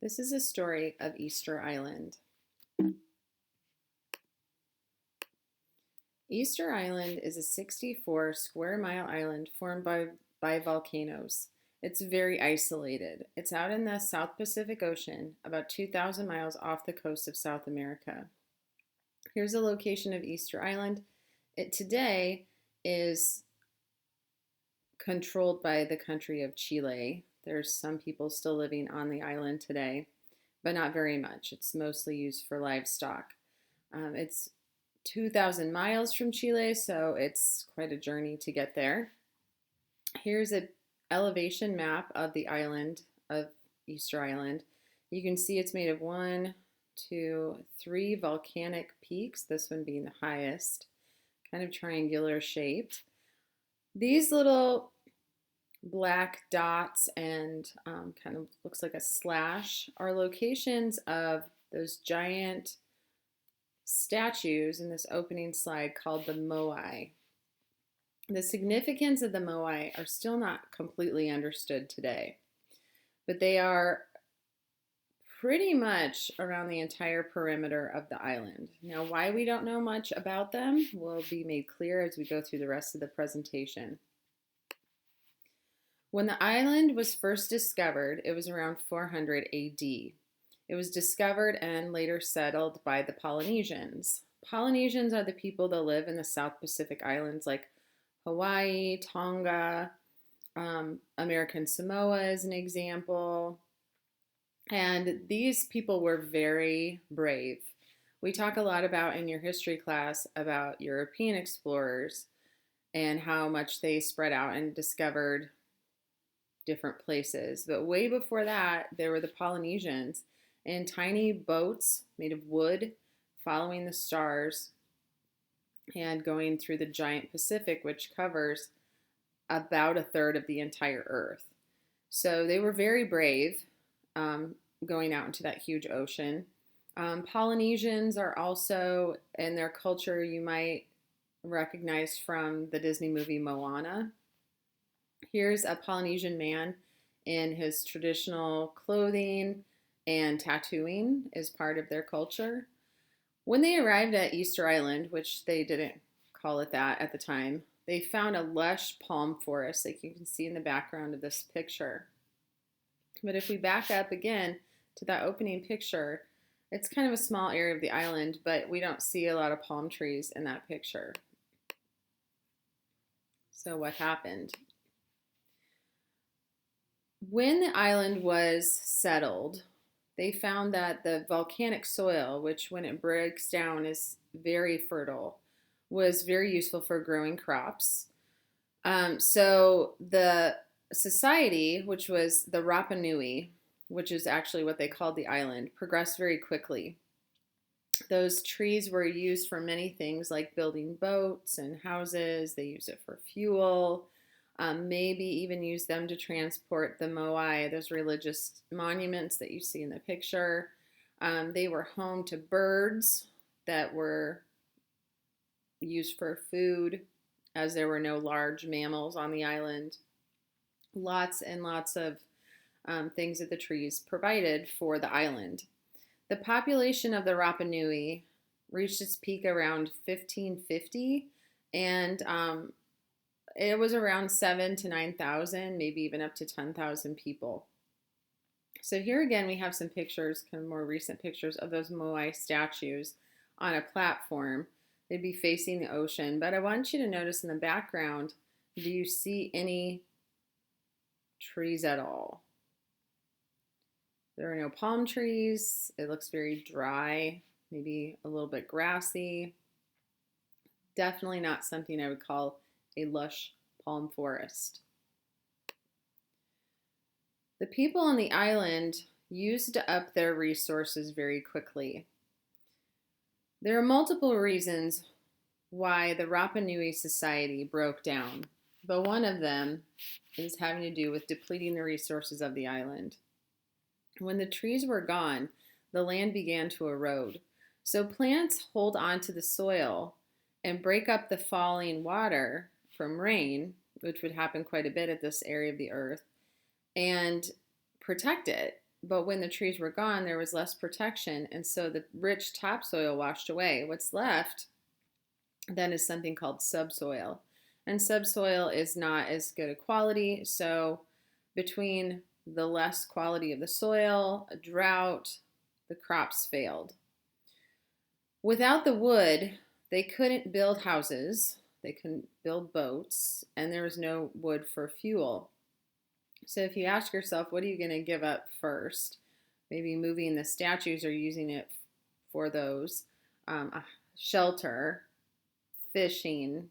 This is a story of Easter Island. Easter Island is a 64 square mile island formed by volcanoes. It's very isolated. It's out in the South Pacific Ocean, about 2,000 miles off the coast of South America. Here's a location of Easter Island. It today is controlled by the country of Chile. There's some people still living on the island today, but not very much. It's mostly used for livestock. It's 2,000 miles from Chile, so it's quite a journey to get there. Here's an elevation map of the island of Easter Island. You can see it's made of 1, 2, 3 volcanic peaks, this one being the highest, kind of triangular shaped. These little black dots and kind of looks like a slash are locations of those giant statues in this opening slide called the moai. The significance of the moai are still not completely understood today, but they are pretty much around the entire perimeter of the island. Now, why we don't know much about them will be made clear as we go through the rest of the presentation. When the island was first discovered, it was around 400 AD. It was discovered and later settled by the Polynesians. Polynesians are the people that live in the South Pacific Islands like Hawaii, Tonga, American Samoa is an example. And these people were very brave. We talk a lot about in your history class about European explorers and how much they spread out and discovered different places. But way before that, there were the Polynesians in tiny boats made of wood, following the stars and going through the giant Pacific, which covers about a third of the entire Earth. So they were very brave going out into that huge ocean. Polynesians are also, in their culture, you might recognize from the Disney movie Moana. Here's a Polynesian man in his traditional clothing, and tattooing is part of their culture. When they arrived at Easter Island, which they didn't call it that at the time, they found a lush palm forest like you can see in the background of this picture. But if we back up again to that opening picture, it's kind of a small area of the island, but we don't see a lot of palm trees in that picture. So what happened? When the island was settled, they found that the volcanic soil, which when it breaks down is very fertile, was very useful for growing crops. So the society, which was the Rapa Nui, which is actually what they called the island, progressed very quickly. Those trees were used for many things like building boats and houses. They used it for fuel. Maybe even use them to transport the moai, those religious monuments that you see in the picture. They were home to birds that were used for food, as there were no large mammals on the island. Lots and lots of things that the trees provided for the island. The population of the Rapa Nui reached its peak around 1550, and it was around 7,000 to 9,000, maybe even up to 10,000 people. So here again, we have some pictures, kind of more recent pictures of those moai statues on a platform. They'd be facing the ocean, but I want you to notice in the background, do you see any trees at all? There are no palm trees. It looks very dry, maybe a little bit grassy. Definitely not something I would call a lush palm forest. The people on the island used up their resources very quickly. There are multiple reasons why the Rapa Nui society broke down, but one of them is having to do with depleting the resources of the island. When the trees were gone, the land began to erode. So plants hold on to the soil and break up the falling water from rain, which would happen quite a bit at this area of the earth, and protect it. but when the trees were gone, there was less protection, and so the rich topsoil washed away. What's left then is something called subsoil. And subsoil is not as good a quality, so between the less quality of the soil, a drought, the crops failed. Without the wood, they couldn't build houses, they couldn't build boats, and there was no wood for fuel. So if you ask yourself, what are you going to give up first? Maybe moving the statues or using it for those. Shelter, fishing,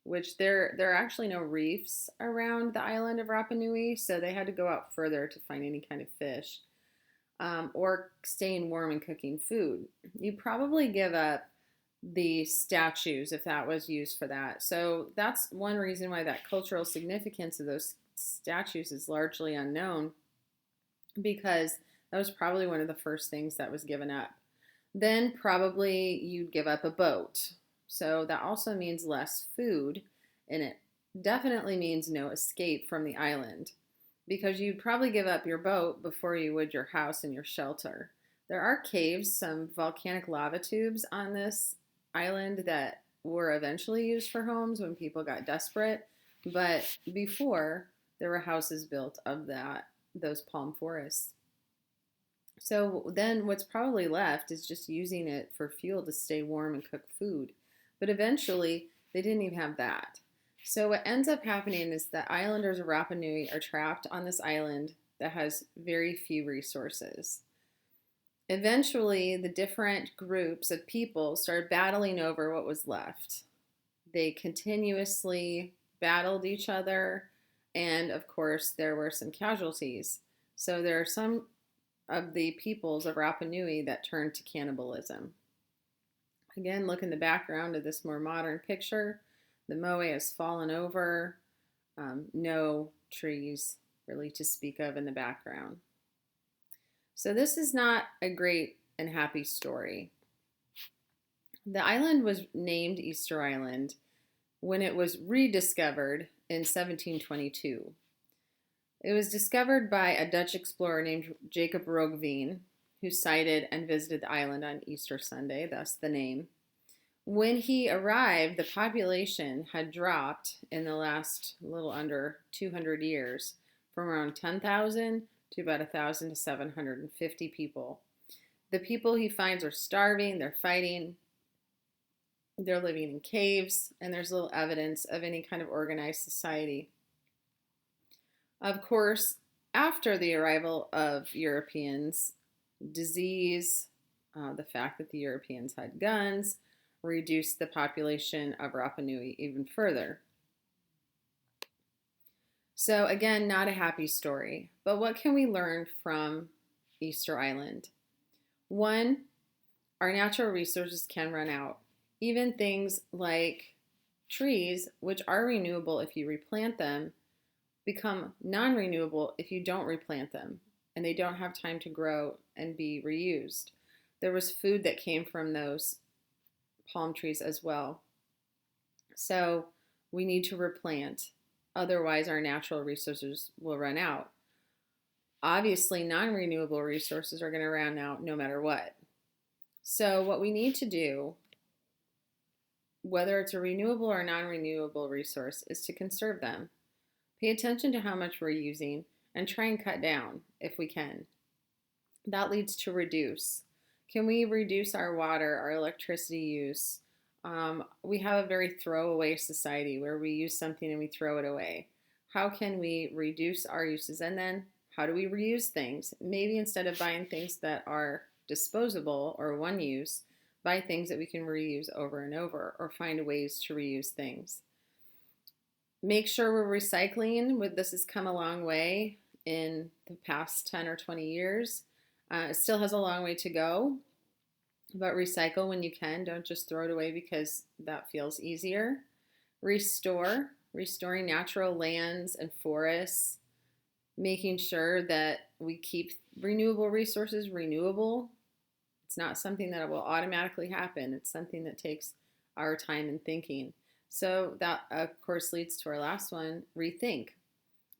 which there are actually no reefs around the island of Rapa Nui, so they had to go out further to find any kind of fish. Or staying warm and cooking food. You probably give up the statues if that was used for that. So that's one reason why that cultural significance of those statues is largely unknown, because that was probably one of the first things that was given up. Then probably you'd give up a boat. So that also means less food, and it definitely means no escape from the island, because you'd probably give up your boat before you would your house and your shelter. There are caves, some volcanic lava tubes on this island that were eventually used for homes when people got desperate, but before there were houses built of those palm forests. So then what's probably left is just using it for fuel to stay warm and cook food. But eventually they didn't even have that. So what ends up happening is the islanders of Rapa Nui are trapped on this island that has very few resources. Eventually, the different groups of people started battling over what was left. They continuously battled each other, and of course, there were some casualties. So there are some of the peoples of Rapa Nui that turned to cannibalism. Again, look in the background of this more modern picture. The moe has fallen over, no trees really to speak of in the background. So this is not a great and happy story. The island was named Easter Island when it was rediscovered in 1722. It was discovered by a Dutch explorer named Jacob Roggeveen, who sighted and visited the island on Easter Sunday, thus the name. When he arrived, the population had dropped in the last little under 200 years from around 10,000 to about 1,000 to 750 people. The people he finds are starving, they're fighting, they're living in caves, and there's little evidence of any kind of organized society. Of course, after the arrival of Europeans, disease, the fact that the Europeans had guns, reduced the population of Rapa Nui even further. So again, not a happy story, but what can we learn from Easter Island? One, our natural resources can run out. Even things like trees, which are renewable if you replant them, become non-renewable if you don't replant them, and they don't have time to grow and be reused. There was food that came from those palm trees as well. So we need to replant, otherwise our natural resources will run out. Obviously, non-renewable resources are going to run out no matter what. So what we need to do, whether it's a renewable or non-renewable resource, is to conserve them. Pay attention to how much we're using and try and cut down if we can. That leads to reduce. Can we reduce our water, our electricity use? We have a very throwaway society where we use something and we throw it away. How can we reduce our uses? And then how do we reuse things? Maybe instead of buying things that are disposable or one use, buy things that we can reuse over and over, or find ways to reuse things. Make sure we're recycling. This has come a long way in the past 10 or 20 years. It still has a long way to go, but recycle when you can. Don't just throw it away because that feels easier. Restoring natural lands and forests, making sure that we keep renewable resources renewable. It's not something that will automatically happen. It's something that takes our time and thinking. So that, of course, leads to our last one, rethink.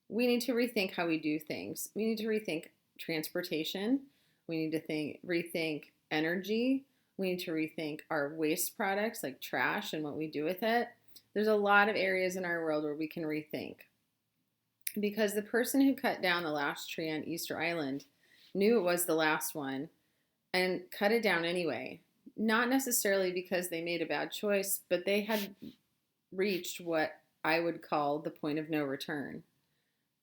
We need to rethink how we do things. We need to rethink transportation. We need to rethink energy. We need to rethink our waste products like trash and what we do with it. There's a lot of areas in our world where we can rethink. Because the person who cut down the last tree on Easter Island knew it was the last one and cut it down anyway. Not necessarily because they made a bad choice, but they had reached what I would call the point of no return.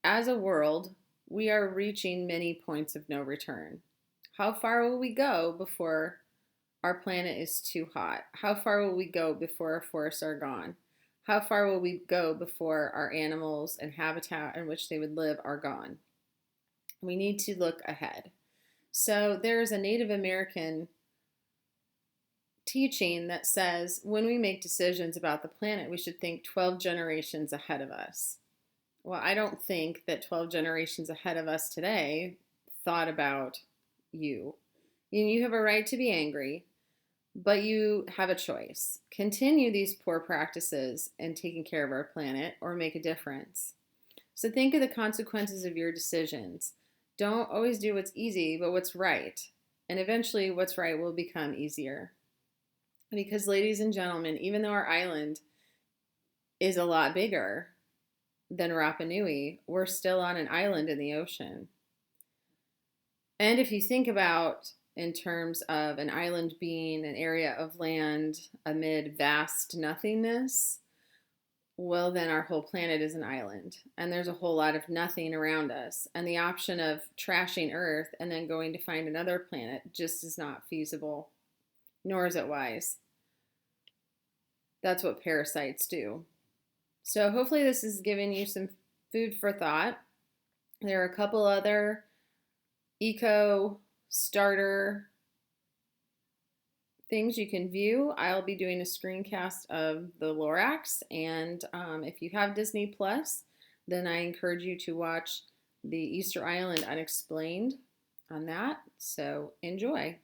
As a world, we are reaching many points of no return. How far will we go before our planet is too hot? How far will we go before our forests are gone? How far will we go before our animals and habitat in which they would live are gone? We need to look ahead. So there's a Native American teaching that says when we make decisions about the planet, we should think 12 generations ahead of us. Well, I don't think that 12 generations ahead of us today thought about you. You have a right to be angry, but you have a choice. Continue these poor practices and taking care of our planet or make a difference. So think of the consequences of your decisions. Don't always do what's easy, but what's right. And eventually what's right will become easier. Because ladies and gentlemen, even though our island is a lot bigger than Rapa Nui, we're still on an island in the ocean. And if you think about in terms of an island being an area of land amid vast nothingness, well, then our whole planet is an island. And there's a whole lot of nothing around us. And the option of trashing Earth and then going to find another planet just is not feasible, nor is it wise. That's what parasites do. So hopefully this has given you some food for thought. There are a couple other eco starter things you can view. I'll be doing a screencast of the Lorax, and if you have Disney Plus, then I encourage you to watch the Easter Island Unexplained on that. So enjoy.